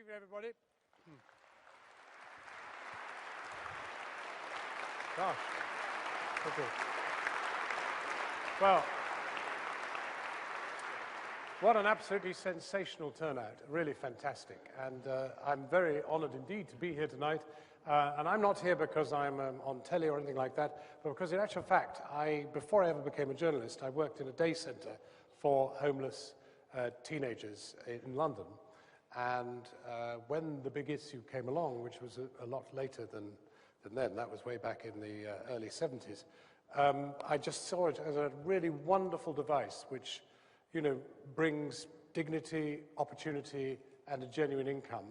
evening, everybody. Gosh, okay. Well, what an absolutely sensational turnout, really fantastic. And I'm very honored indeed to be here tonight. And I'm not here because I'm on telly or anything like that, but because in actual fact, before I ever became a journalist, I worked in a day centre for homeless teenagers in London. And when the big issue came along, which was a lot later than then, that was way back in the early 70s, I just saw it as a really wonderful device which, you know, brings dignity, opportunity, and a genuine income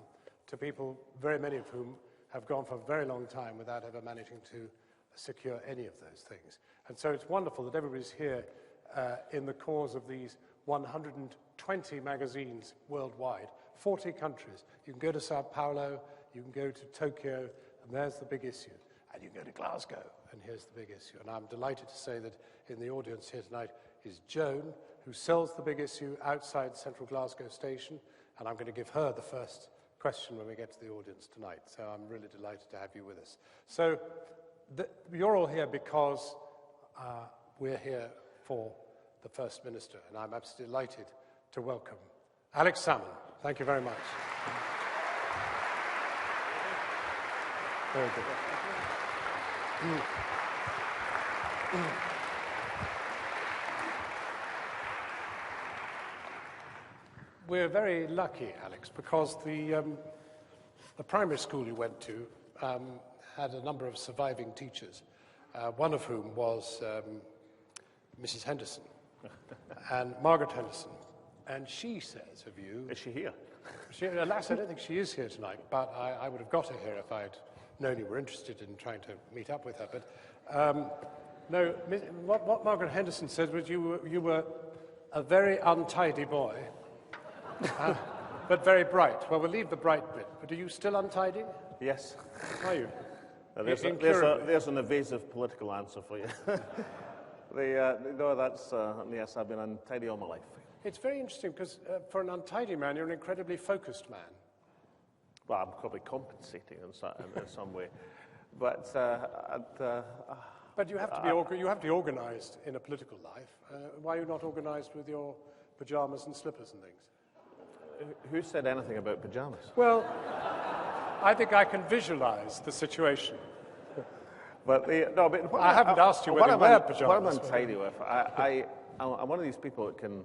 to people, very many of whom have gone for a very long time without ever managing to secure any of those things. And so it's wonderful that everybody's here in the cause of these 120 magazines worldwide, 40 countries. You can go to Sao Paulo, you can go to Tokyo, and there's the big issue. And you can go to Glasgow, and here's the big issue. And I'm delighted to say that in the audience here tonight is Joan, who sells the big issue outside Central Glasgow Station, and I'm going to give her the first question when we get to the audience tonight. So I'm really delighted to have you with us. So you're all here because we're here for the First Minister, and I'm absolutely delighted to welcome Alex Salmond. Thank you very much. Very good. We're very lucky, Alex, because the primary school you went to had a number of surviving teachers, one of whom was Mrs. Henderson, and Margaret Henderson. And she says of you... Is she here? Alas, I don't think she is here tonight, but I would have got her here if I'd known you were interested in trying to meet up with her. But no, what Margaret Henderson said was you were a very untidy boy, but very bright. Well, we'll leave the bright bit. But are you still untidy? Yes. Are you? There's an evasive political answer for you. No, that's yes, I've been untidy all my life. It's very interesting because for an untidy man, you're an incredibly focused man. Well, I'm probably compensating in some way, but you have to be organised in a political life. Why are you not organised with your pajamas and slippers and things? Who said anything about pajamas? Well, I think I can visualise the situation. But I haven't asked you whether you wear pajamas. What I'm untidy with, I'm one of these people that can,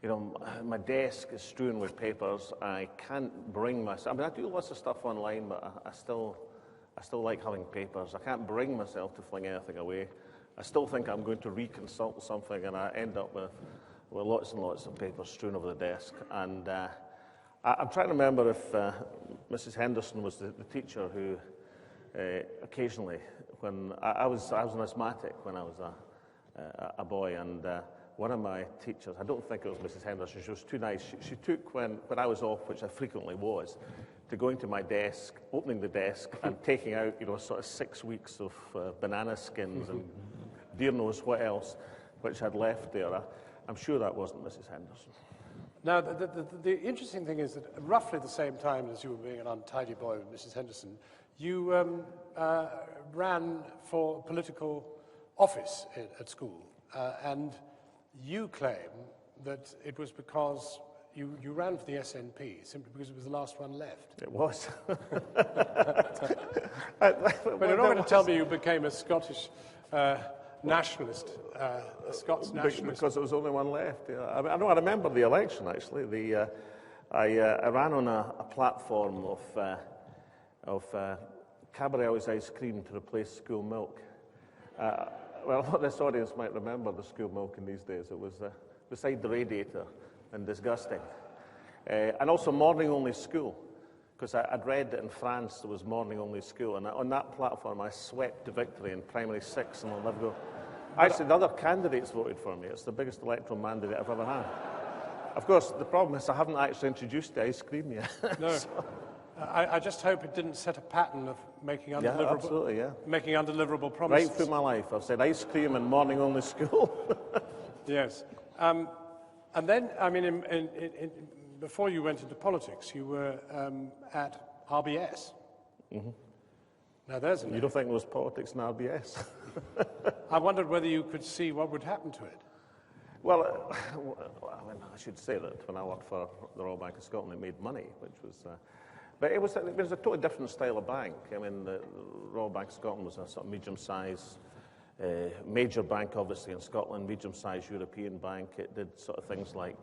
you know, my desk is strewn with papers. I can't bring myself. I mean, I do lots of stuff online, but I still like having papers. I can't bring myself to fling anything away. I still think I'm going to reconsult something, and I end up with lots and lots of papers strewn over the desk. And I'm trying to remember if Mrs. Henderson was the teacher who occasionally, when I was an asthmatic when I was a boy, and one of my teachers, I don't think it was Mrs. Henderson, she was too nice. She took, when I was off, which I frequently was, to going to my desk, opening the desk, and taking out, you know, sort of 6 weeks of banana skins and dear knows what else, which I'd left there. I'm sure that wasn't Mrs. Henderson. Now, the interesting thing is that roughly the same time as you were being an untidy boy with Mrs. Henderson, you ran for political office at school, and you claim that it was because you ran for the SNP simply because it was the last one left. It was. But you're not going to tell me you became a Scottish nationalist, a Scots nationalist. Because there was only one left. Yeah. I remember the election, actually. I ran on a platform of Cabrel's ice cream to replace school milk. Well, what this audience might remember the school milk in these days, it was beside the radiator and disgusting. And also morning-only school, because I'd read that in France there was morning-only school, and on that platform I swept to victory in primary 6 and Glasgow. Actually, the other candidates voted for me. It's the biggest electoral mandate I've ever had. Of course, the problem is I haven't actually introduced the ice cream yet. No. So. I just hope it didn't set a pattern of making undeliverable, yeah, absolutely, yeah. Making undeliverable promises. Right through my life, I've said ice cream and morning-only school. Yes. And then, I mean, before you went into politics, you were at RBS. Mm-hmm. Now there's a name. You don't think there was politics in RBS? I wondered whether you could see what would happen to it. Well, I mean, I should say that when I worked for the Royal Bank of Scotland, it made money, which was... but it was a totally different style of bank. I mean, the Royal Bank of Scotland was a sort of medium-sized, major bank, obviously, in Scotland, medium-sized European bank. It did sort of things like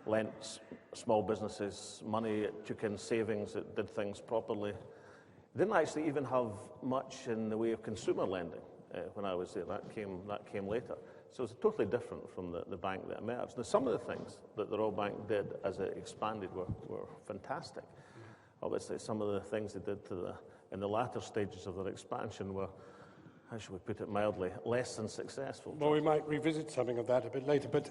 lent small businesses money, it took in savings, it did things properly. It didn't actually even have much in the way of consumer lending when I was there. That came later. So it's totally different from the bank that emerged. Now, some of the things that the Royal Bank did as it expanded were fantastic. Obviously, some of the things they did in the latter stages of their expansion were, how should we put it mildly, less than successful. Well, we might revisit something of that a bit later, but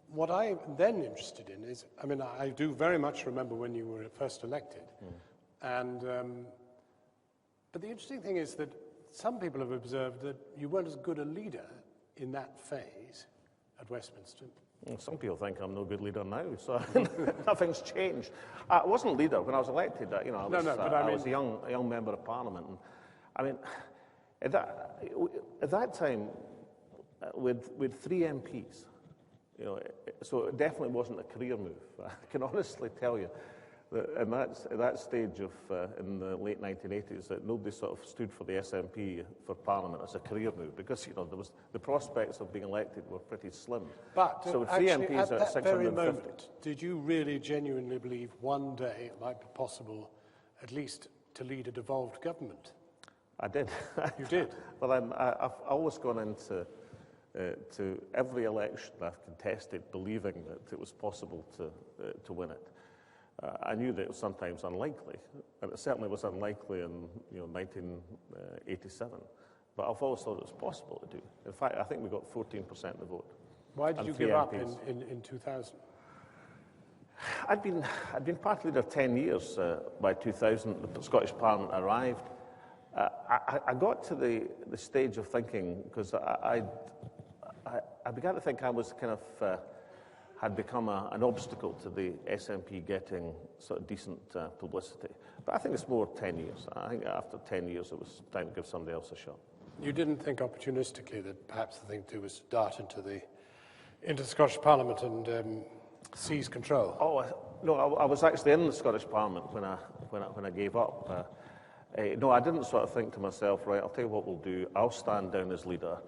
what I'm then interested in is, I mean, I do very much remember when you were first elected, and but the interesting thing is that some people have observed that you weren't as good a leader in that phase at Westminster. Some people think I'm no good leader now, so nothing's changed. I wasn't leader when I was elected. I was a young member of Parliament. And, I mean, at that time, with 3 MPs, so it definitely wasn't a career move. I can honestly tell you that at that stage of in the late 1980s, that nobody sort of stood for the SNP for Parliament as a career move because there was the prospects of being elected were pretty slim. But so with 3 actually, MPs at that 650, very moment, did you really genuinely believe one day it might be possible, at least, to lead a devolved government? I did. You did. Well, I've always gone into to every election I've contested believing that it was possible to win it. I knew that it was sometimes unlikely, and it certainly was unlikely in 1987. But I've always thought it was possible to do. In fact, I think we got 14% of the vote. Why did you give up in 2000? I'd been party leader 10 years by 2000. The Scottish Parliament arrived. I got to the stage of thinking because I began to think I was kind of. Had become an obstacle to the SNP getting sort of decent publicity. But I think it's more 10 years. I think after 10 years it was time to give somebody else a shot. You didn't think opportunistically that perhaps the thing to do was to dart into the Scottish Parliament and seize control? Oh, no, I was actually in the Scottish Parliament when I gave up. No, I didn't sort of think to myself, right, I'll tell you what we'll do. I'll stand down as leader.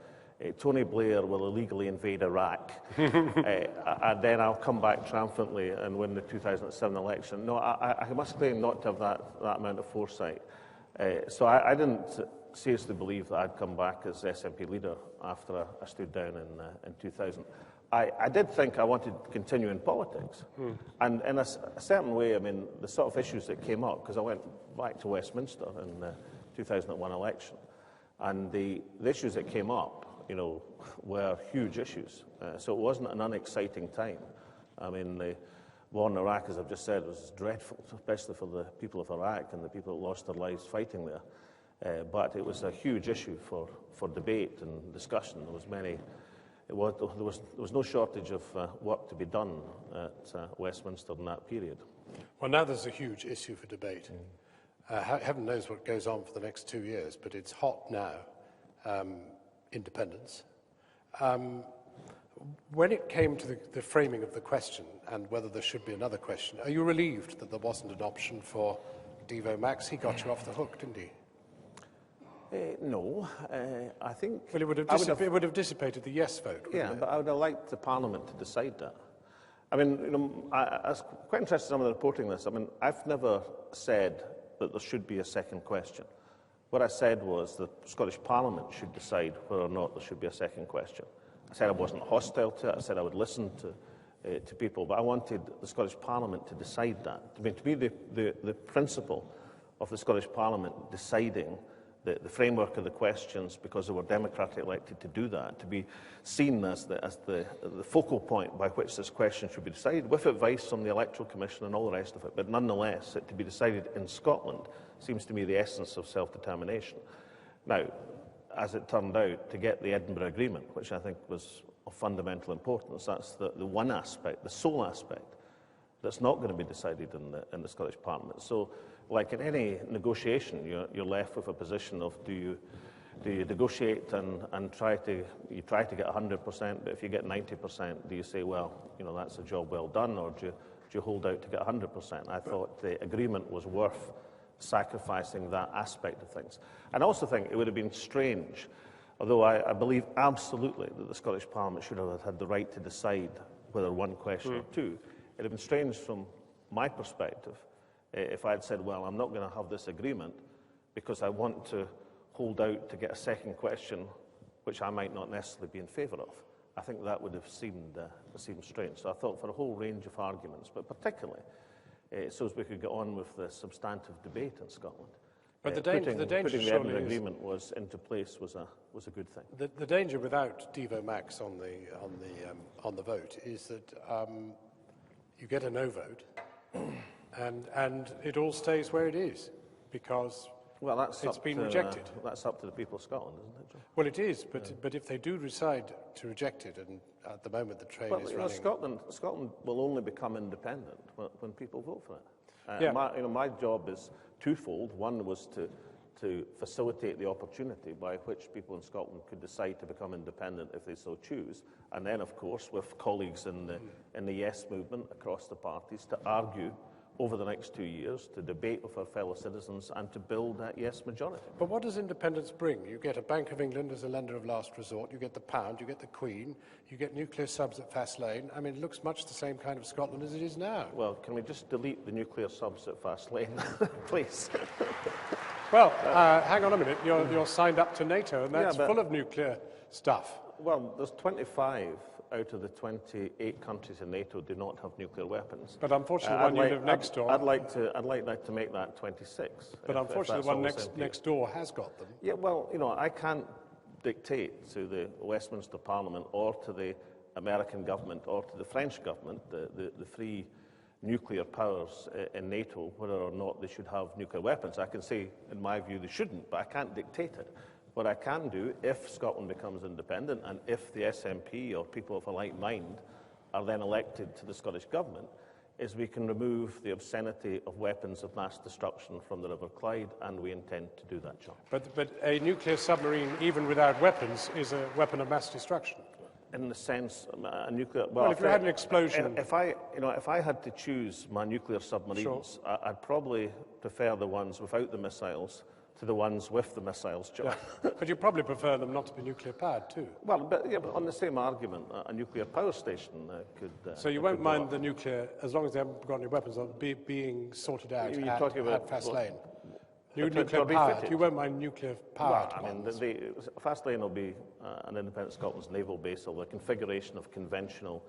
Tony Blair will illegally invade Iraq, and then I'll come back triumphantly and win the 2007 election. No, I must claim not to have that amount of foresight. So I didn't seriously believe that I'd come back as SNP leader after I stood down in 2000. I did think I wanted to continue in politics, and in a certain way, I mean, the sort of issues that came up, because I went back to Westminster in the 2001 election, and the issues that came up, were huge issues. So it wasn't an unexciting time. I mean, the war in Iraq, as I've just said, was dreadful, especially for the people of Iraq and the people that lost their lives fighting there. But it was a huge issue for debate and discussion. There was no shortage of work to be done at Westminster in that period. Well, now there's a huge issue for debate. Heaven knows what goes on for the next 2 years, but it's hot now. Independence. When it came to the framing of the question and whether there should be another question, are you relieved that there wasn't an option for Devo Max? He got you off the hook, didn't he? No, I think... Well, it would have dissipated the yes vote, wouldn't it? But I would have liked the Parliament to decide that. I mean, I was quite interested in some of the reporting this. I mean, I've never said that there should be a second question. What I said was the Scottish Parliament should decide whether or not there should be a second question. I said I wasn't hostile to it. I said I would listen to people, but I wanted the Scottish Parliament to decide that. I mean, to be the principle of the Scottish Parliament deciding the framework of the questions because they were democratically elected to do that, to be seen as the focal point by which this question should be decided, with advice from the Electoral Commission and all the rest of it, but nonetheless, it to be decided in Scotland seems to me the essence of self-determination. Now, as it turned out, to get the Edinburgh Agreement, which I think was of fundamental importance, that's the one aspect, the sole aspect that's not going to be decided in the Scottish Parliament. So, like in any negotiation, you're left with a position of do you negotiate and try to get 100%, but if you get 90%, do you say, well, that's a job well done, or do you hold out to get 100%? I thought the agreement was worth sacrificing that aspect of things. And I also think it would have been strange, although I believe absolutely that the Scottish Parliament should have had the right to decide whether one question or two. It would have been strange from my perspective if I had said, well, I'm not going to have this agreement because I want to hold out to get a second question, which I might not necessarily be in favour of. I think that would have seemed strange. So I thought for a whole range of arguments, but particularly so as we could get on with the substantive debate in Scotland. But the danger putting the Edinburgh Agreement into place was a good thing. The danger without Devo Max on the vote is that you get a no vote, and it all stays where it is because it's been rejected. That's up to the people of Scotland, isn't it, John? Well, it is, but if they do decide to reject it, and at the moment the train is running... Scotland will only become independent when people vote for it. My job is twofold. One was to facilitate the opportunity by which people in Scotland could decide to become independent if they so choose, and then, of course, with colleagues in the Yes movement across the parties, to argue over the next 2 years, to debate with our fellow citizens and to build that yes majority. But what does independence bring? You get a Bank of England as a lender of last resort, you get the pound, you get the Queen, you get nuclear subs at Fastlane. I mean, it looks much the same kind of Scotland as it is now. Well, can we just delete the nuclear subs at Fastlane, please? Well, hang on a minute. You're signed up to NATO, and that's full of nuclear stuff. Well, there's 25 out of the 28 countries in NATO do not have nuclear weapons. But unfortunately, the one you live next door... I'd like to make that 26. But unfortunately, the one next door has got them. Yeah, well, I can't dictate to the Westminster Parliament or to the American government or to the French government, the three nuclear powers in NATO, whether or not they should have nuclear weapons. I can say, in my view, they shouldn't, but I can't dictate it. What I can do, if Scotland becomes independent and if the SNP or people of a like mind are then elected to the Scottish Government, is we can remove the obscenity of weapons of mass destruction from the River Clyde, and we intend to do that, John. But a nuclear submarine, even without weapons, is a weapon of mass destruction. In the sense, a nuclear... Well, if you had an explosion... If I had to choose my nuclear submarines, sure, I'd probably prefer the ones without the missiles to the ones with the missiles, John. Yeah. But you probably prefer them not to be nuclear powered too. Well, but on the same argument, a nuclear power station could... so you won't mind the nuclear, as long as they haven't got any weapons, being sorted out at Fastlane? Nuclear powered. You won't mind nuclear powered. Well, I mean, Fastlane will be an independent Scotland's naval base, or the configuration of conventional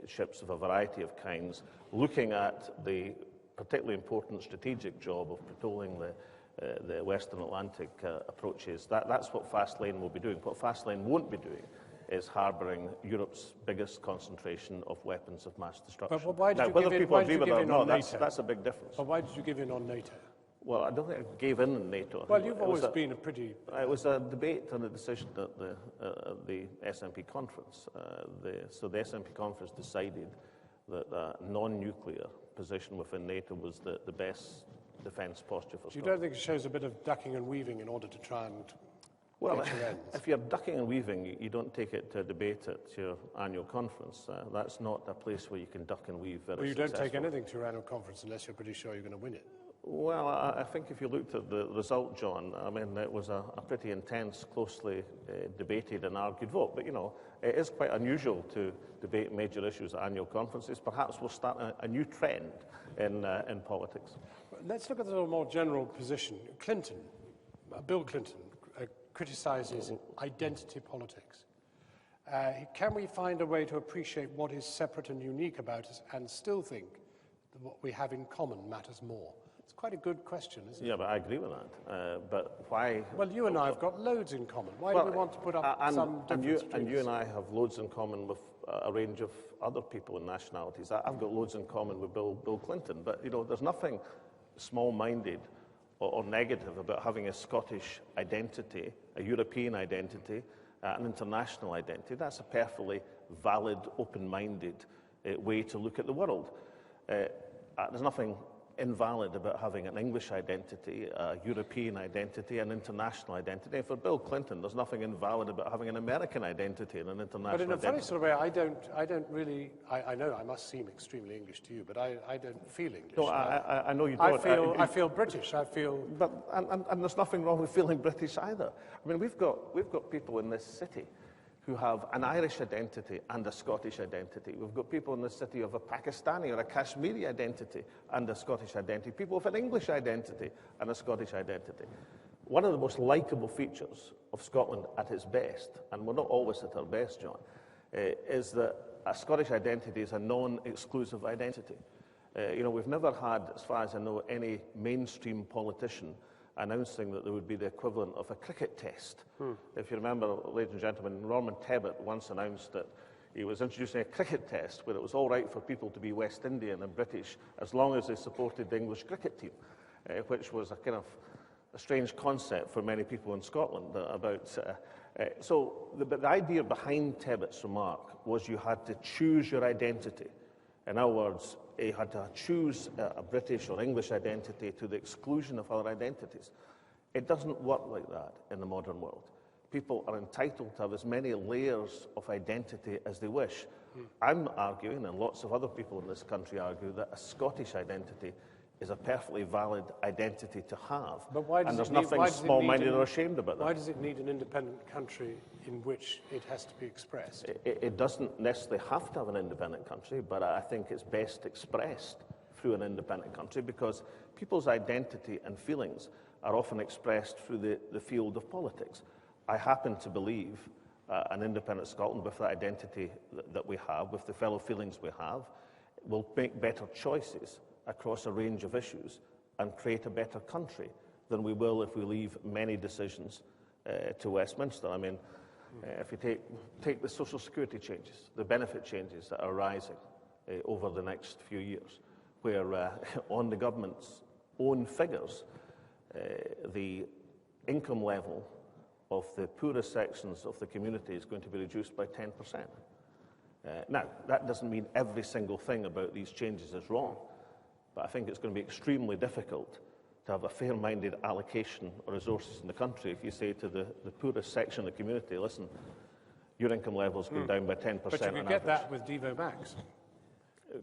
ships of a variety of kinds, looking at the particularly important strategic job of patrolling the Western Atlantic approaches. That's what Fastlane will be doing. What Fastlane won't be doing is harbouring Europe's biggest concentration of weapons of mass destruction. But why did now, you whether give people in, agree with it or not, that's a big difference. But why did you give in on NATO? Well, I don't think I gave in on NATO. Well, you've always been a pretty... It was a debate and a decision at the SNP conference. So the SNP conference decided that a non-nuclear position within NATO was the best defence posture for Scotland. You don't think it shows a bit of ducking and weaving in order to try and well, if you're ducking and weaving, you don't take it to a debate at your annual conference. That's not a place where you can duck and weave very Well, you don't take anything to your annual conference unless you're pretty sure you're going to win it. Well, I think if you looked at the result, John, I mean, it was a pretty intense, closely debated and argued vote. But, it is quite unusual to debate major issues at annual conferences. Perhaps we'll start a new trend in politics. Let's look at the little more general position. Bill Clinton, criticises identity politics. Can we find a way to appreciate what is separate and unique about us and still think that what we have in common matters more? It's quite a good question, isn't it? Yeah, but I agree with that. But why... Well, you and I have got loads in common. Why do we want to put up some difference? And you and I have loads in common with a range of other people and nationalities. I've got loads in common with Bill Clinton. But, there's nothing small-minded or negative about having a Scottish identity, a European identity, an international identity. That's a perfectly valid, open-minded way to look at the world. There's nothing invalid about having an English identity, a European identity, an international identity. And for Bill Clinton, there's nothing invalid about having an American identity and an international identity. But in a funny sort of way, I don't really, I know I must seem extremely English to you, but I don't feel English. No, I know you don't. I feel British. But there's nothing wrong with feeling British either. I mean, we've got people in this city who have an Irish identity and a Scottish identity. We've got people in this city who have a Pakistani or a Kashmiri identity and a Scottish identity. People with an English identity and a Scottish identity. One of the most likeable features of Scotland at its best, and we're not always at our best, John, is that a Scottish identity is a non-exclusive identity. We've never had, as far as I know, any mainstream politician announcing that there would be the equivalent of a cricket test. If you remember, ladies and gentlemen, Norman Tebbit once announced that he was introducing a cricket test where it was all right for people to be West Indian and British as long as they supported the English cricket team, which was a kind of a strange concept for many people in Scotland But the idea behind Tebbit's remark was you had to choose your identity. In other words, you had to choose a British or English identity to the exclusion of other identities. It doesn't work like that in the modern world. People are entitled to have as many layers of identity as they wish. I'm arguing, and lots of other people in this country argue, that a Scottish identity is a perfectly valid identity to have. But why does and there's nothing small-minded or ashamed about that. Why does it need an independent country in which it has to be expressed? It doesn't necessarily have to have an independent country, but I think it's best expressed through an independent country because people's identity and feelings are often expressed through the field of politics. I happen to believe an independent Scotland with the identity that we have, with the fellow feelings we have, will make better choices across a range of issues and create a better country than we will if we leave many decisions to Westminster. I mean, if you take the social security changes, the benefit changes that are rising over the next few years, where on the government's own figures, the income level of the poorest sections of the community is going to be reduced by 10%. Now, that doesn't mean every single thing about these changes is wrong, but I think it's going to be extremely difficult to have a fair-minded allocation of resources in the country if you say to the poorest section of the community, listen, your income levels go down by 10%. But you could get that with Devo Max.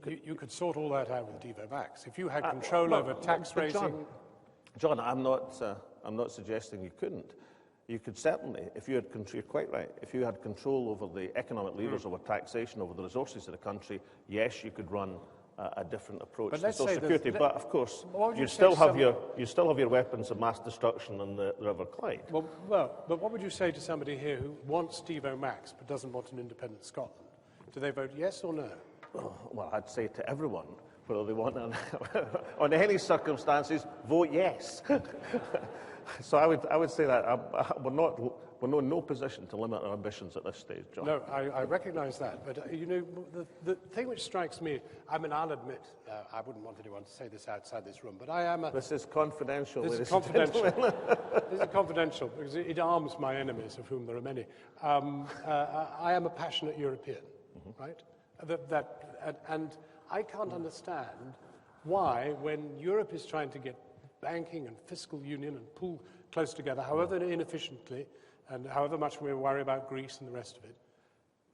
You could sort all that out with Devo Max. If you had control over tax raising... John, I'm not suggesting you couldn't. You could certainly, if you had control, you're quite right, if you had control over the economic levers, over taxation, over the resources of the country, yes, you could run a different approach to social security. But of course, you still have your weapons of mass destruction on the River Clyde. But what would you say to somebody here who wants Devo Max but doesn't want an independent Scotland? Do they vote yes or no? Well, I'd say to everyone, whether they want on any circumstances, vote yes. So I would say that we're not in no position to limit our ambitions at this stage, John. No, I recognise that. But, the thing which strikes me, I mean, I'll admit, I wouldn't want anyone to say this outside this room, but I am a... This is confidential. This is confidential. This is confidential, because it arms my enemies, of whom there are many. I am a passionate European, right? And I can't understand why, when Europe is trying to get banking and fiscal union and pull close together, however inefficiently and however much we worry about Greece and the rest of it,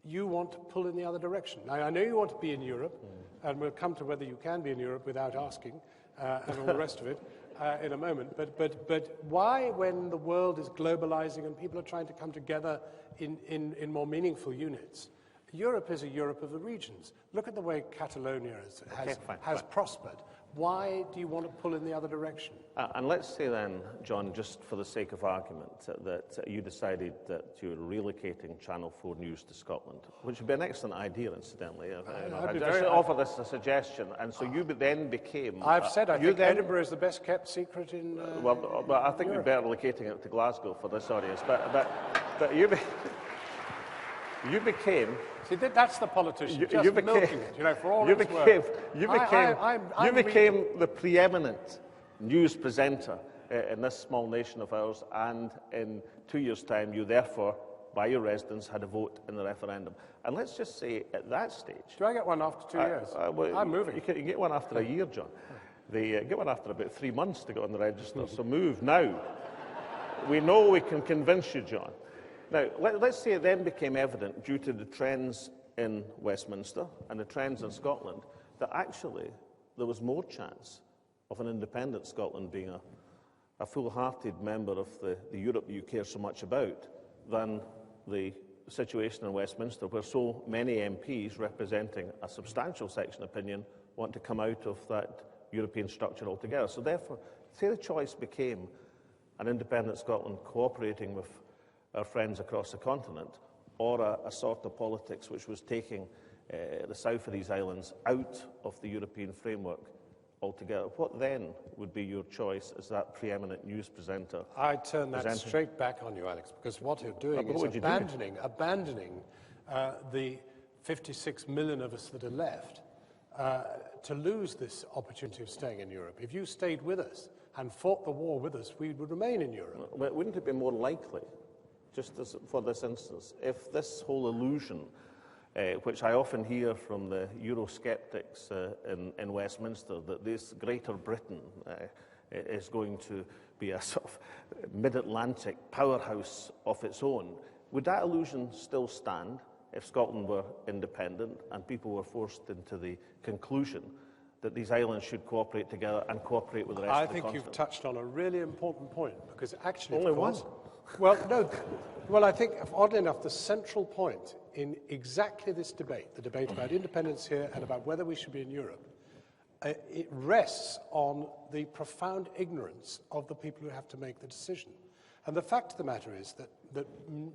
you want to pull in the other direction. Now, I know you want to be in Europe, and we'll come to whether you can be in Europe without asking and all the rest of it in a moment. But why, when the world is globalizing and people are trying to come together in more meaningful units, Europe is a Europe of the regions. Look at the way Catalonia has prospered. Why do you want to pull in the other direction? And let's say then, John, just for the sake of argument, that you decided that you're relocating Channel 4 News to Scotland, which would be an excellent idea, incidentally. I just offer this as a suggestion. And so you then became... I've said I think Edinburgh is the best kept secret in well, I think we'd better relocating it to Glasgow for this audience. But you became... See, that's the politician, milking it, for all it's worth. You became the preeminent news presenter in this small nation of ours, and in 2 years' time, you therefore by your residents had a vote in the referendum. And let's just say at that stage... Do I get one after 2 years? Well, I'm moving. You can get one after a year, John. They get one after about 3 months to get on the register, so move now. We know we can convince you, John. Now, let's say it then became evident, due to the trends in Westminster and the trends in Scotland, that actually there was more chance of an independent Scotland being a full-hearted member of the Europe you care so much about than the situation in Westminster, where so many MPs representing a substantial section opinion want to come out of that European structure altogether. So therefore, say the choice became an independent Scotland cooperating with our friends across the continent, or a sort of politics which was taking the south of these islands out of the European framework altogether, what then would be your choice as that preeminent news presenter? I turn that straight back on you, Alex, because what you're doing is abandoning the 56 million of us that are left to lose this opportunity of staying in Europe. If you stayed with us and fought the war with us, we would remain in Europe. Well, wouldn't it be more likely, just as for this instance, if this whole illusion, which I often hear from the Eurosceptics in Westminster, that this Greater Britain is going to be a sort of mid-Atlantic powerhouse of its own, would that illusion still stand if Scotland were independent and people were forced into the conclusion that these islands should cooperate together and cooperate with the rest of the continent? I think you've touched on a really important point, because actually, Only of course, one? Well, no. Well, I think, oddly enough, the central point in exactly this debate, the debate about independence here and about whether we should be in Europe, it rests on the profound ignorance of the people who have to make the decision. And the fact of the matter is that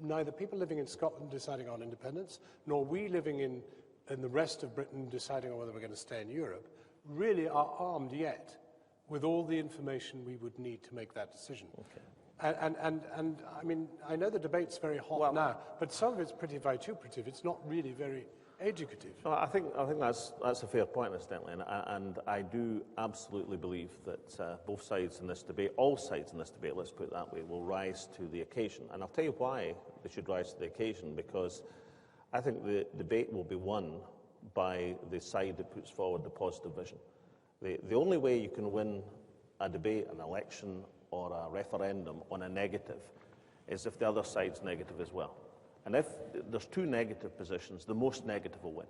neither people living in Scotland deciding on independence, nor we living in the rest of Britain deciding on whether we're going to stay in Europe, really are armed yet with all the information we would need to make that decision. Okay. And I mean, I know the debate's very hot now, but some of it's pretty vituperative. It's not really very educative. Well, I think that's a fair point, incidentally, and I do absolutely believe that both sides in this debate, all sides in this debate, let's put it that way, will rise to the occasion. And I'll tell you why they should rise to the occasion, because I think the debate will be won by the side that puts forward the positive vision. The only way you can win a debate, an election, or a referendum on a negative is if the other side's negative as well. And if there's two negative positions, the most negative will win.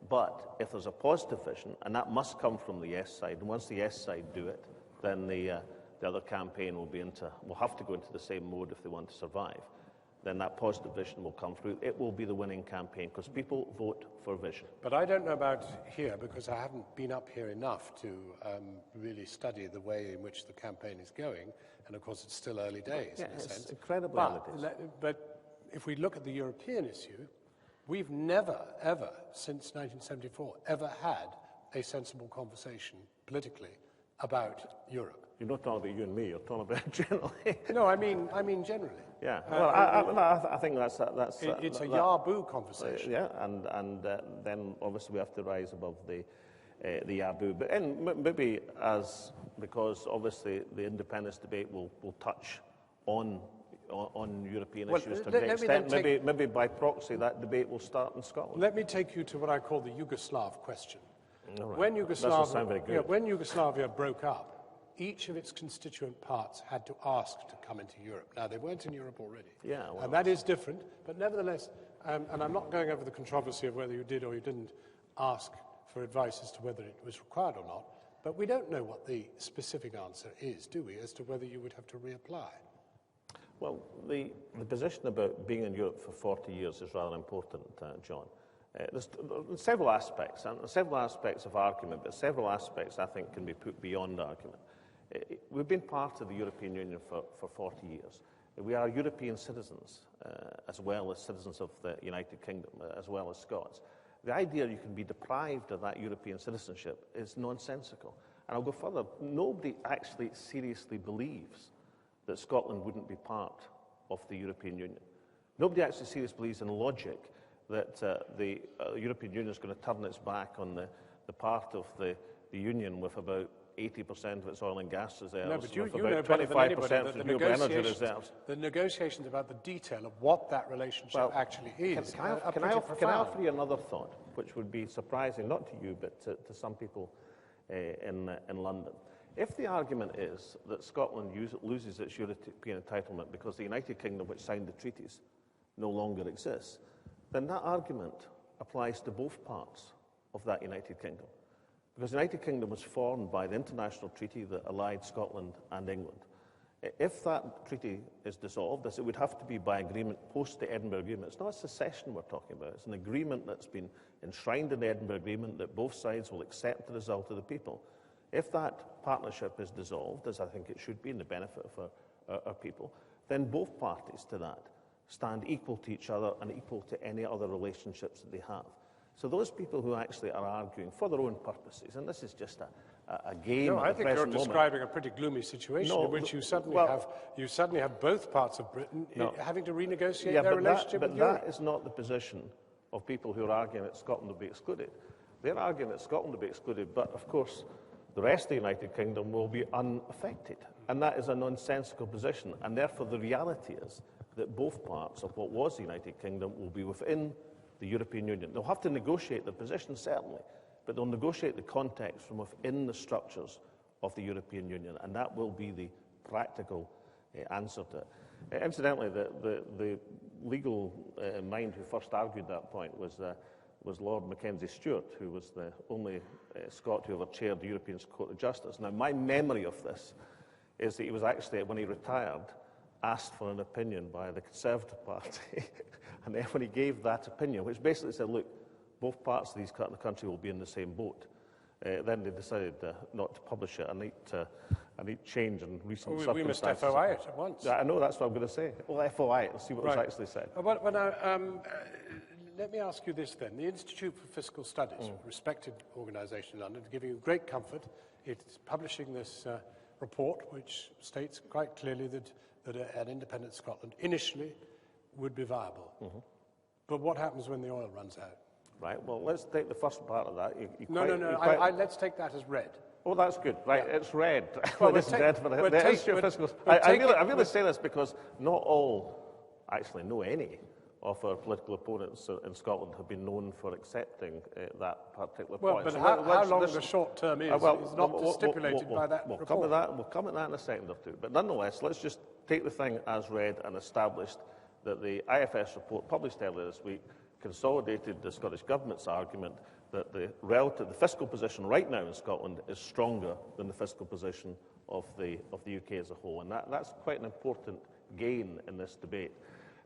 But if there's a positive vision, and that must come from the yes side, and once the yes side do it, then the other campaign will have to go into the same mode if they want to survive. Then that positive vision will come through. It will be the winning campaign, because people vote for vision. But I don't know about here, because I haven't been up here enough to really study the way in which the campaign is going. And of course, it's still early days, in a sense. Incredibly early days. But if we look at the European issue, we've never, ever, since 1974, ever had a sensible conversation politically about Europe. You're not talking about you and me, you're talking about generally. No, I mean generally. Yeah, well, I think that's it's a Yaboo conversation. Yeah, and then obviously we have to rise above the Yaboo. But maybe because obviously the independence debate will touch on European issues to an extent. Maybe by proxy that debate will start in Scotland. Let me take you to what I call the Yugoslav question. Right. When Yugoslavia broke up, each of its constituent parts had to ask to come into Europe. Now, they weren't in Europe already. Yeah, well, and that is different, but nevertheless, and I'm not going over the controversy of whether you did or you didn't ask for advice as to whether it was required or not, but we don't know what the specific answer is, do we, as to whether you would have to reapply? Well, the position about being in Europe for 40 years is rather important, John. There's several aspects of argument, but several aspects I think can be put beyond argument. We've been part of the European Union for 40 years. We are European citizens, as well as citizens of the United Kingdom, as well as Scots. The idea you can be deprived of that European citizenship is nonsensical. And I'll go further. Nobody actually seriously believes that Scotland wouldn't be part of the European Union. Nobody actually seriously believes in logic that the European Union is going to turn its back on the part of the Union with about 80% of its oil and gas reserves, No, but you with know about better than anybody 25% that the renewable energy reserves. the negotiations about the detail of what that relationship actually is Can I offer you another thought, which would be surprising, not to you, but to some people in London? If the argument is that Scotland loses its European entitlement because the United Kingdom, which signed the treaties, no longer exists, then that argument applies to both parts of that United Kingdom. Because the United Kingdom was formed by the international treaty that allied Scotland and England. If that treaty is dissolved, as it would have to be by agreement post the Edinburgh Agreement, it's not a secession we're talking about, it's an agreement that's been enshrined in the Edinburgh Agreement that both sides will accept the result of the people. If that partnership is dissolved, as I think it should be in the benefit of our people, then both parties to that stand equal to each other and equal to any other relationships that they have. So those people who actually are arguing for their own purposes, and this is just a game. No, I think you're describing a pretty gloomy situation in which you suddenly have both parts of Britain having to renegotiate their relationship with Europe. But that is not the position of people who are arguing that Scotland will be excluded. They're arguing that Scotland will be excluded, but of course the rest of the United Kingdom will be unaffected. And that is a nonsensical position, and therefore the reality is that both parts of what was the United Kingdom will be within the European Union. They'll have to negotiate their position, certainly, but they'll negotiate the context from within the structures of the European Union, and that will be the practical answer to it. Incidentally, the legal mind who first argued that point was Lord Mackenzie Stewart, who was the only Scot who ever chaired the European Court of Justice. Now, my memory of this is that he was actually, when he retired, asked for an opinion by the Conservative Party. And then when he gave that opinion, which basically said, look, both parts of the country will be in the same boat, then they decided not to publish it. I need change in recent circumstances. We must FOI it at once. I know, that's what I'm going to say. We'll FOI it and see what was actually said. Well, now, let me ask you this then. The Institute for Fiscal Studies, a respected organisation in London, is giving you great comfort. It's publishing this report, which states quite clearly that an independent Scotland initially would be viable. But what happens when the oil runs out? Right, well, let's take the first part of that. Let's take that as read. Oh, that's good. Right, it's read. Well, Ladies and gentlemen, the Institute of Fiscal... I really say this because not all, actually no any, of our political opponents in Scotland have been known for accepting that particular point. Well, but how long the short term is not stipulated by that report. We'll come at that in a second or two. But nonetheless, let's just take the thing as read and established that the IFS report published earlier this week consolidated the Scottish Government's argument that the fiscal position right now in Scotland is stronger than the fiscal position of the UK as a whole. And that's quite an important gain in this debate.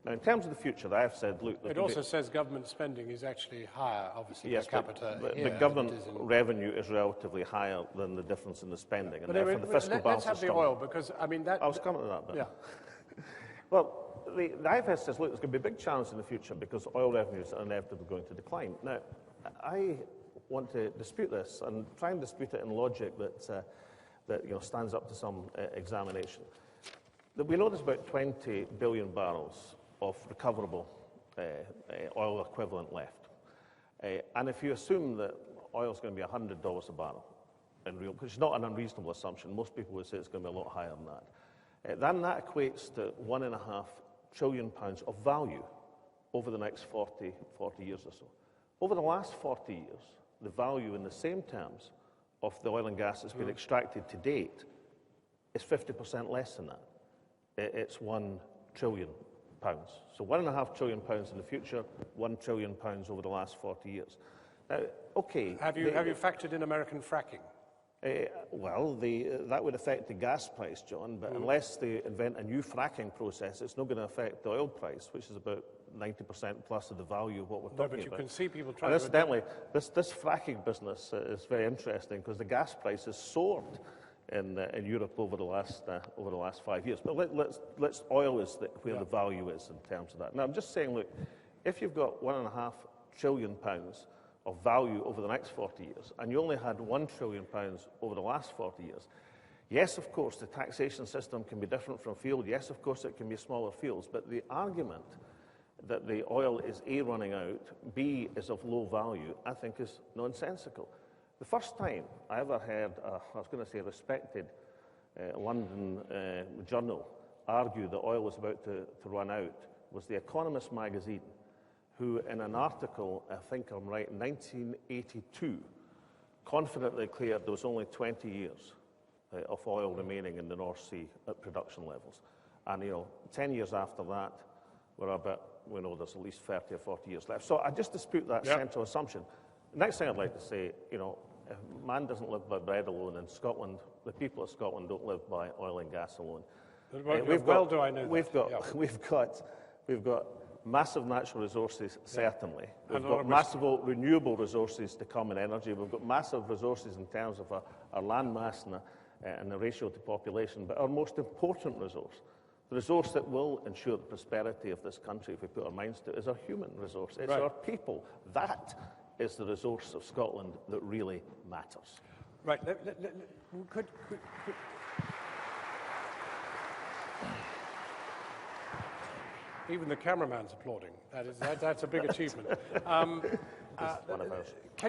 Now, in terms of the future, I have said, look... It also says government spending is actually higher, obviously, per capita. The government revenue is relatively higher than the difference in the spending, and therefore the fiscal balance is Let's have the oil, because, I mean, that... I was coming to that bit. Yeah. Well, the IFS says, look, there's going to be a big challenge in the future because oil revenues are inevitably going to decline. Now, I want to dispute this and try and dispute it in logic that stands up to some examination. We know there's about 20 billion barrels of recoverable oil equivalent left. And if you assume that oil is going to be $100 a barrel, which is not an unreasonable assumption, most people would say it's going to be a lot higher than that, then that equates to £1.5 trillion of value over the next 40 years or so. Over the last 40 years, the value in the same terms of the oil and gas that's been extracted to date is 50% less than that. It's £1 trillion. So £1.5 trillion in the future, £1 trillion over the last 40 years. Now, okay. Have you factored in American fracking? That would affect the gas price, John, but unless they invent a new fracking process, it's not going to affect the oil price, which is about 90% plus of the value of what we're talking about. No, but you can see people trying to... Incidentally, this fracking business is very interesting because the gas price has soared in Europe over the last 5 years. But oil is where the value is in terms of that. Now, I'm just saying, look, if you've got £1.5 trillion of value over the next 40 years, and you only had £1 trillion over the last 40 years, yes, of course, the taxation system can be different from field. Yes, of course, it can be smaller fields. But the argument that the oil is A, running out, B, is of low value, I think is nonsensical. The first time I ever heard, I was going to say respected, London journal argue that oil was about to run out was The Economist magazine, who in an article, I think I'm right, in 1982, confidently declared there was only 20 years of oil remaining in the North Sea at production levels. And, 10 years after that, we know there's at least 30 or 40 years left. So I just dispute that central assumption. The next thing I'd like to say, if man doesn't live by bread alone in Scotland, the people of Scotland don't live by oil and gas alone. We've got massive natural resources, certainly. We've got massive renewable resources to come in energy. We've got massive resources in terms of our land mass and the ratio to population. But our most important resource, the resource that will ensure the prosperity of this country if we put our minds to it, is our human resource. It's our people. That is the resource of Scotland that really matters. Right. Could even the cameraman's applauding. That's a big achievement. Can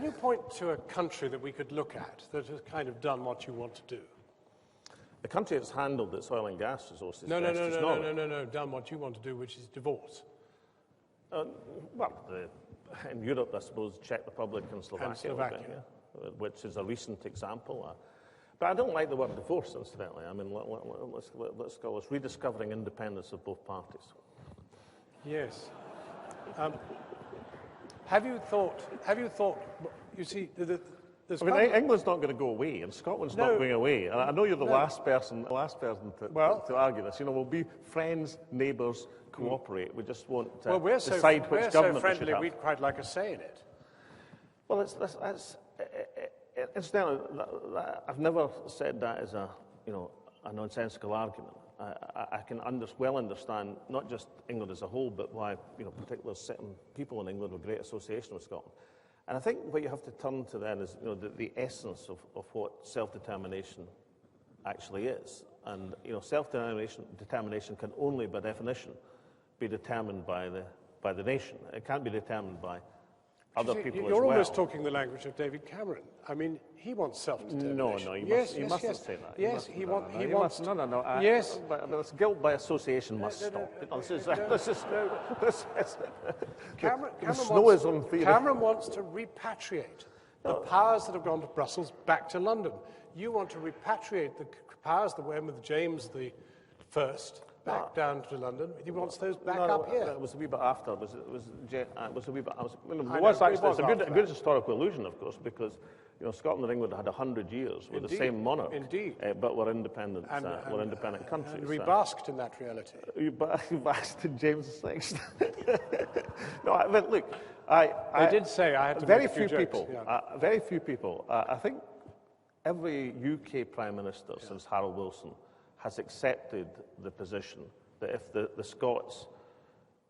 you point to a country that we could look at that has kind of done what you want to do? The country that's handled its oil and gas resources No, done what you want to do, which is divorce. In Europe, I suppose, Czech Republic and Slovakia. Which is a recent example. But I don't like the word divorce, incidentally. I mean, let's go. It's rediscovering independence of both parties. Yes. Have you thought? You see, England's not going to go away, and Scotland's not going away. And I know you're the last person to argue this. We'll be friends, neighbours, cooperate. We just won't decide which government we should have. We're so friendly, we'd quite like a say in it. Well, incidentally, I've never said that as a nonsensical argument. I can well understand not just England as a whole, but why particular certain people in England have great association with Scotland. And I think what you have to turn to then is the essence of what self-determination actually is. And self-determination can only, by definition, be determined by the nation. It can't be determined by other people as well. You're almost talking the language of David Cameron. I mean, he wants self-determination. No, you mustn't say that. Yes, he wants. No. Yes, but guilt by association must stop. Cameron wants to repatriate the powers that have gone to Brussels back to London. You want to repatriate the powers that went with James I back down to London. He wants those back up here. It was a wee bit after. It's a good historical illusion, of course, because Scotland and England had 100 years with the same monarch. Indeed. But we're independent. We're independent countries. And we basked in that reality. You basked in James VI. Look, I did say I had to very few people. Very few people. I think every UK Prime Minister since Harold Wilson has accepted the position that if the Scots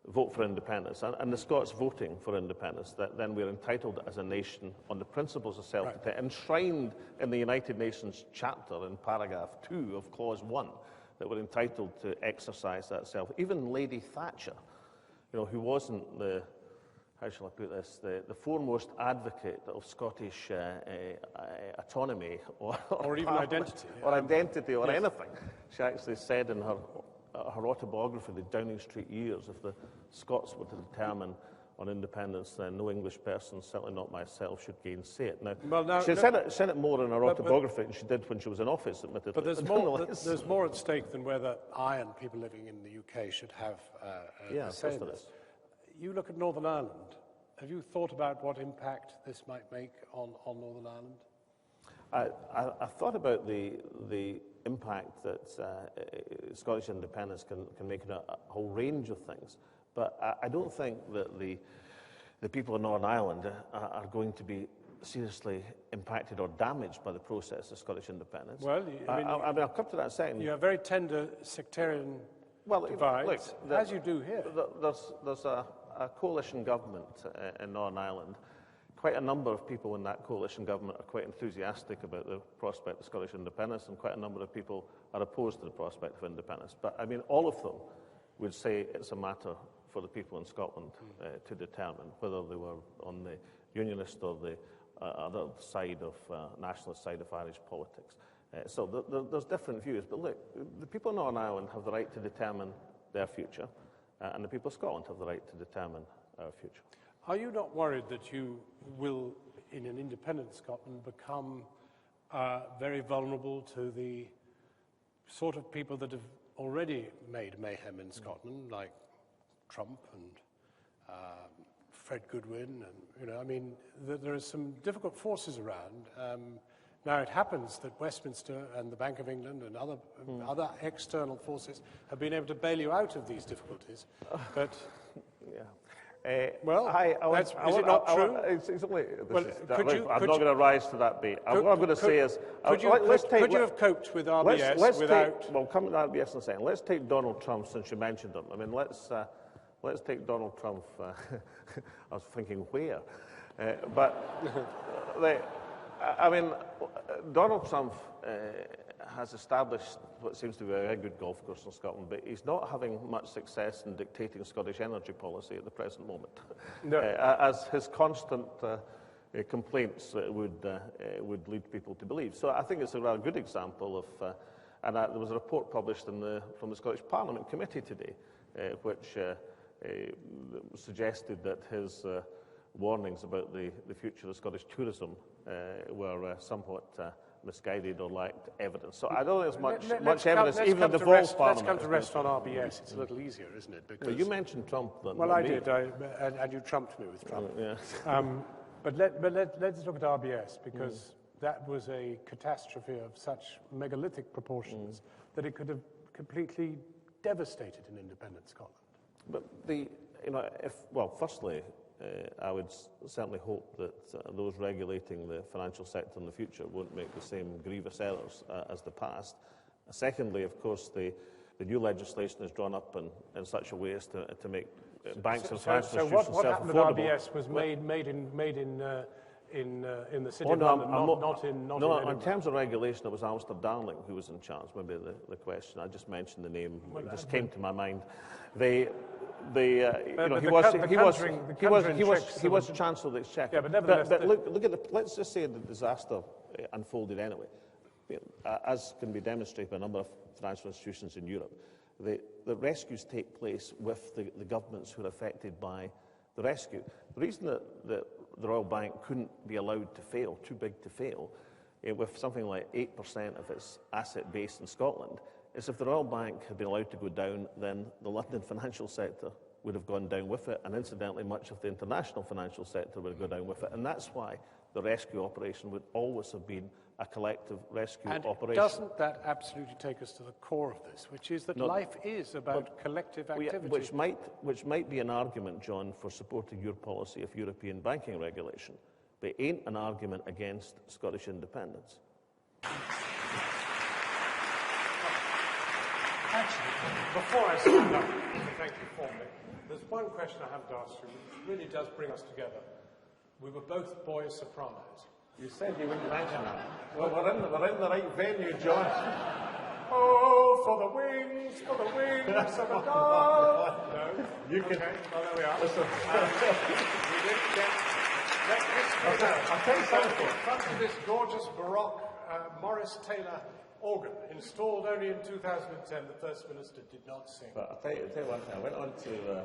vote for independence, and the Scots voting for independence, that then we're entitled as a nation on the principles of self-determination, enshrined in the United Nations Charter in paragraph 2 of clause 1, that we're entitled to exercise that self. Even Lady Thatcher, who wasn't how shall I put this, the foremost advocate of Scottish autonomy or even identity. Or anything. She actually said in her autobiography, The Downing Street Years, if the Scots were to determine on independence, then no English person, certainly not myself, should gainsay it. Now, she said it more in her autobiography than she did when she was in office, admittedly. But there's more at stake than whether I and people living in the UK should have a say in this. You look at Northern Ireland. Have you thought about what impact this might make on Northern Ireland? I've thought about the impact that Scottish independence can make in a whole range of things, but I don't think that the people of Northern Ireland are going to be seriously impacted or damaged by the process of Scottish independence. Well, I'll come to that in a second. You have very tender sectarian divides, as you do here. There's a coalition government in Northern Ireland. Quite a number of people in that coalition government are quite enthusiastic about the prospect of Scottish independence, and quite a number of people are opposed to the prospect of independence. But I mean, all of them would say it's a matter for the people in Scotland to determine whether they were on the unionist or other side of nationalist side of Irish politics. So there's different views, but look, the people in Northern Ireland have the right to determine their future, and the people of Scotland have the right to determine our future. Are you not worried that you will, in an independent Scotland, become very vulnerable to the sort of people that have already made mayhem in Scotland, like Trump and Fred Goodwin, and I mean, there are some difficult forces around. Now it happens that Westminster and the Bank of England and other external forces have been able to bail you out of these difficulties, but yeah. Well, is it not true? I'm not going to rise to that bait. What I'm going to say is, could you have coped with RBS without? Well, come to RBS in a second. Let's take Donald Trump, since you mentioned him. I mean, let's take Donald Trump. I was thinking where, I mean, Donald Trump has established what seems to be a very good golf course in Scotland, but he's not having much success in dictating Scottish energy policy at the present moment, no. As his constant complaints would lead people to believe. So I think it's a rather good example of, and there was a report published from the Scottish Parliament Committee today, which suggested that his warnings about the future of Scottish tourism were somewhat misguided or lacked evidence. So I don't think there's much evidence, even in the devolved Parliament. Let's come to rest on RBS. It's a little easier, isn't it? Because well, you mentioned Trump. Well, I did, and you trumped me with Trump. Yeah. But let's look at RBS, because that was a catastrophe of such megalithic proportions that it could have completely devastated an independent Scotland. But firstly, I would certainly hope that those regulating the financial sector in the future won't make the same grievous errors as the past. Secondly, of course, the new legislation is drawn up in such a way as to make banks and financial institutions self-affordable. So what happened with RBS was made in the city of London, not in Edinburgh. In terms of regulation, it was Alistair Darling who was in charge. Maybe the question. I just mentioned the name; it just came to my mind. He was Chancellor of the Exchequer. Yeah, but nevertheless, but look at let's just say the disaster unfolded anyway. As can be demonstrated by a number of financial institutions in Europe, the rescues take place with the governments who are affected by the rescue. The reason that the Royal Bank couldn't be allowed to fail, too big to fail, with something like 8% of its asset base in Scotland, is if the Royal Bank had been allowed to go down, then the London financial sector would have gone down with it, and incidentally, much of the international financial sector would go down with it, and that's why the rescue operation would always have been a collective rescue operation. Doesn't that absolutely take us to the core of this, which is that life is about collective activity? Which might be an argument, John, for supporting your policy of European banking regulation, but it ain't an argument against Scottish independence. Actually, before I stand up, thank you formally, there's one question I have to ask you, which really does bring us together. We were both boy sopranos. You said you wouldn't mention that. Well, we're in the right venue, John. Oh, for the wings of a dove. No. You can. Okay, well, there we are. Listen. We didn't get. I'll tell you something. Front of this gorgeous Baroque Morris Taylor organ, installed only in 2010, the First Minister did not sing. But I'll tell you one thing. I went on to,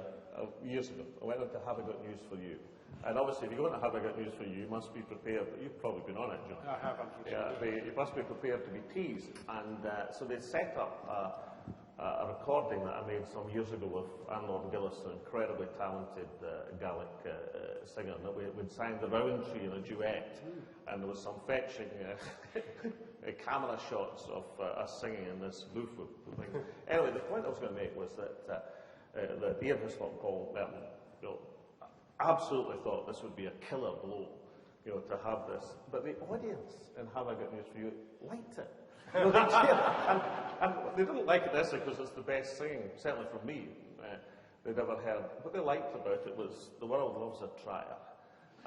years ago, I went on to Have I Got News For You. And obviously, if you go on to Have I Got News For You, you must be prepared. You've probably been on it, John. I have, unfortunately. Yeah, you must be prepared to be teased. And so they set up a recording that I made some years ago with Anne Gillis, an incredibly talented Gaelic singer, and that we'd sang the Rowan Tree in a duet. And there was some fetching camera shots of us singing in this booth. Anyway, the point I was going to make was that Ian Hislop and Paul Merton, absolutely thought this would be a killer blow, to have this. But the audience in Have I Got News For You liked it. And they didn't like it necessarily because it's the best singing, certainly for me, they'd ever heard. What they liked about it was the world loves a trier.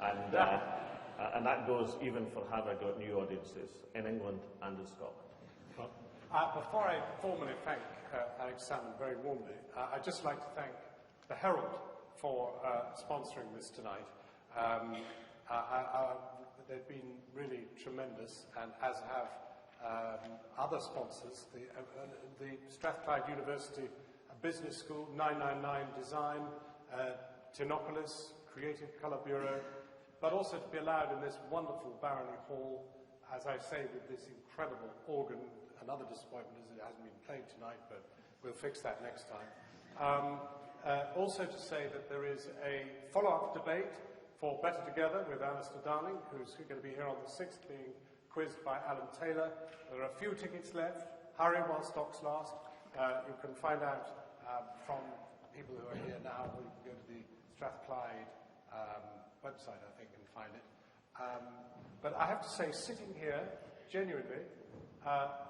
And that goes even for Have I Got New audiences in England and in Scotland. Well, before I formally thank Alex Salmond very warmly, I'd just like to thank the Herald for sponsoring this tonight. they've been really tremendous, and as have other sponsors. The Strathclyde University Business School, 999 Design, Tinopolis, Creative Colour Bureau, but also to be allowed in this wonderful Barony Hall, as I say, with this incredible organ. Another disappointment is it hasn't been played tonight, but we'll fix that next time. Also to say that there is a follow-up debate for Better Together with Alistair Darling, who's going to be here on the 6th, being quizzed by Alan Taylor. There are a few tickets left. Hurry while stocks last. You can find out from people who are here now, or you can go to the Strathclyde website, I think, and find it. But I have to say, sitting here, genuinely,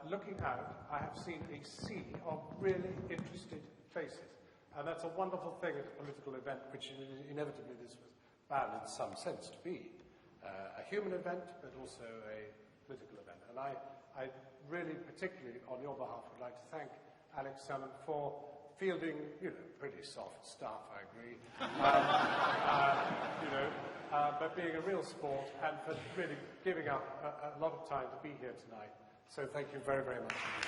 looking out, I have seen a sea of really interested faces. And that's a wonderful thing at a political event, which inevitably this was bound in some sense to be. A human event, but also a political event. And I really, particularly on your behalf, would like to thank Alex Salmond for fielding, pretty soft stuff, I agree, but being a real sport and for really giving up a lot of time to be here tonight. So thank you very, very much.